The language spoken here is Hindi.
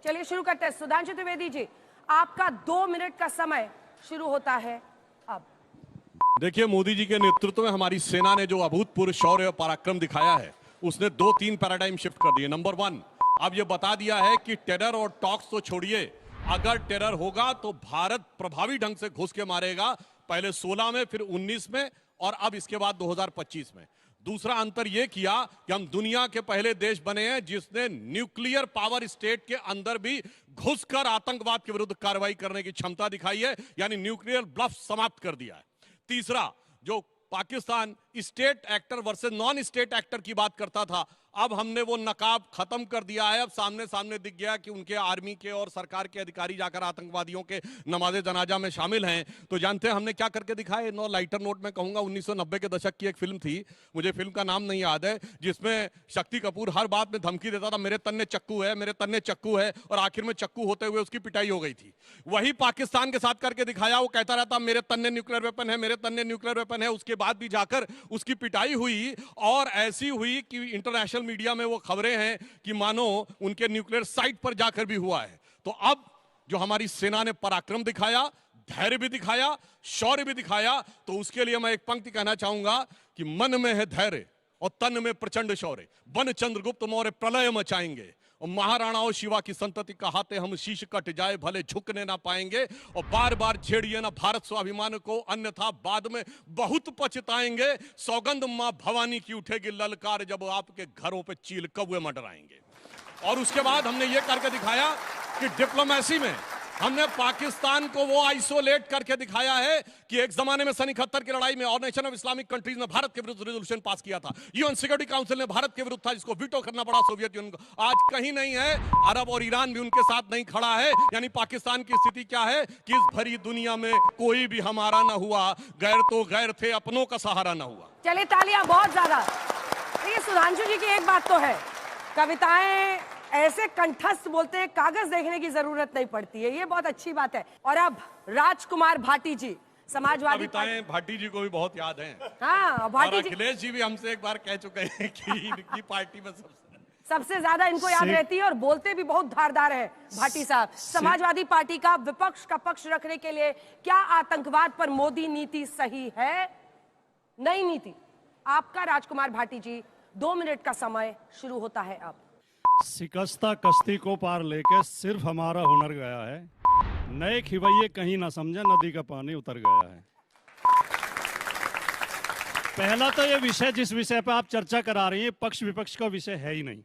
चलिए शुरू करते हैं। सुधांशु त्रिवेदी जी, आपका 2 मिनट का समय शुरू होता है अब। देखिए, मोदी जी के नेतृत्व में हमारी सेना ने जो अभूतपूर्व शौर्य और पराक्रम दिखाया है, उसने 2-3 पैराडाइम शिफ्ट कर दिए। नंबर 1, अब ये बता दिया है कि टेरर और टॉक्स तो छोड़िए, अगर टेरर होगा तो भारत प्रभावी ढंग से घुस के मारेगा। पहले 16 में, फिर 19 में और अब इसके बाद 2025 में। दूसरा अंतर यह किया कि हम दुनिया के पहले देश बने हैं जिसने न्यूक्लियर पावर स्टेट के अंदर भी घुसकर आतंकवाद के विरुद्ध कार्रवाई करने की क्षमता दिखाई है, यानी न्यूक्लियर ब्लफ समाप्त कर दिया है। तीसरा, जो Pakistan state actor versus non state actor की बात करता था, अब हमने वो नकाब खत्म कर दिया है। अब सामने सामने दिख गया कि उनके आर्मी के और सरकार के अधिकारी जाकर आतंकवादियों के नमाज़े जनाजा में शामिल हैं। तो जानते हैं हमने क्या करके दिखाया? नो लाइटर नोट में कहूंगा, 1990 के दशक की एक फिल्म थी, मुझे फिल्म का नाम नहीं याद है, जिसमें शक्ति कपूर हर बात में धमकी देता था, मेरे तन्ने चक्कू है, मेरे तन्ने चक्कू है, और आखिर में चक्कू होते हुए उसकी पिटाई हो गई थी। वही पाकिस्तान के साथ करके दिखाया। वो कहता रहता मेरे तन्ने न्यूक्लियर वेपन है, मेरे तन्ने न्यूक्लियर वेपन है। उसके बाद भी जाकर उसकी पिटाई हुई, और ऐसी हुई कि इंटरनेशनल मीडिया में वो खबरें हैं कि मानो उनके न्यूक्लियर साइट पर जाकर भी हुआ है। तो अब जो हमारी सेना ने पराक्रम दिखाया, धैर्य भी दिखाया, शौर्य भी दिखाया, तो उसके लिए मैं एक पंक्ति कहना चाहूंगा कि मन में है धैर्य और तन में प्रचंड शौर्य, बन चंद्रगुप्त मौर्य प्रलय मचाएंगे, और महाराणाओं शिवा की संतति कहाते हम शीश कट जाए भले झुकने ना पाएंगे, और बार बार छेड़िए ना भारत स्वाभिमान को, अन्यथा बाद में बहुत पछताएंगे। सौगंध मां भवानी की उठेगी ललकार, जब आपके घरों पे चील कौवे मंडराएंगे। और उसके बाद हमने ये करके दिखाया कि डिप्लोमेसी में हमने पाकिस्तान को वो आइसोलेट करके दिखाया है कि एक जमाने में सन 71 की लड़ाई में ऑर्गेनाइजेशन ऑफ इस्लामिक कंट्रीज ने भारत के विरुद्ध रेजोल्यूशन पास किया था, यूएन सिक्योरिटी काउंसिल ने भारत के विरुद्ध था, जिसको वीटो करना पड़ा सोवियत यूनियन को। आज कहीं नहीं है, अरब और ईरान भी उनके साथ नहीं खड़ा है। यानी पाकिस्तान की स्थिति क्या है कि इस भरी दुनिया में कोई भी हमारा ना हुआ, गैर तो गैर थे, अपनों का सहारा ना हुआ। चलिए तालियां बहुत ज्यादा। देखिए सुधांशु जी की एक बात तो है, कविताएं ऐसे कंठस्थ बोलते हैं, कागज देखने की जरूरत नहीं पड़ती है, ये बहुत अच्छी बात है। और अब राजकुमार भाटी जी, समाजवादी कविताएं भाटी जी को भी बहुत याद हैं। हाँ, भाटी जी, अखिलेश जी भी हमसे एक बार कह चुके हैं कि इनकी पार्टी में सबसे ज्यादा इनको याद रहती है, और बोलते भी बहुत धारदार है भाटी साहब। समाजवादी पार्टी का विपक्ष का पक्ष रखने के लिए क्या आतंकवाद पर मोदी नीति सही है? नई नीति आपका राजकुमार भाटी जी, 2 मिनट का समय शुरू होता है अब। शिकस्ता कश्ती को पार लेके सिर्फ हमारा हुनर गया है, नए खिवैये कहीं ना समझे नदी का पानी उतर गया है। पहला तो ये विषय, जिस विषय पे आप चर्चा करा रही हैं, पक्ष विपक्ष का विषय है ही नहीं।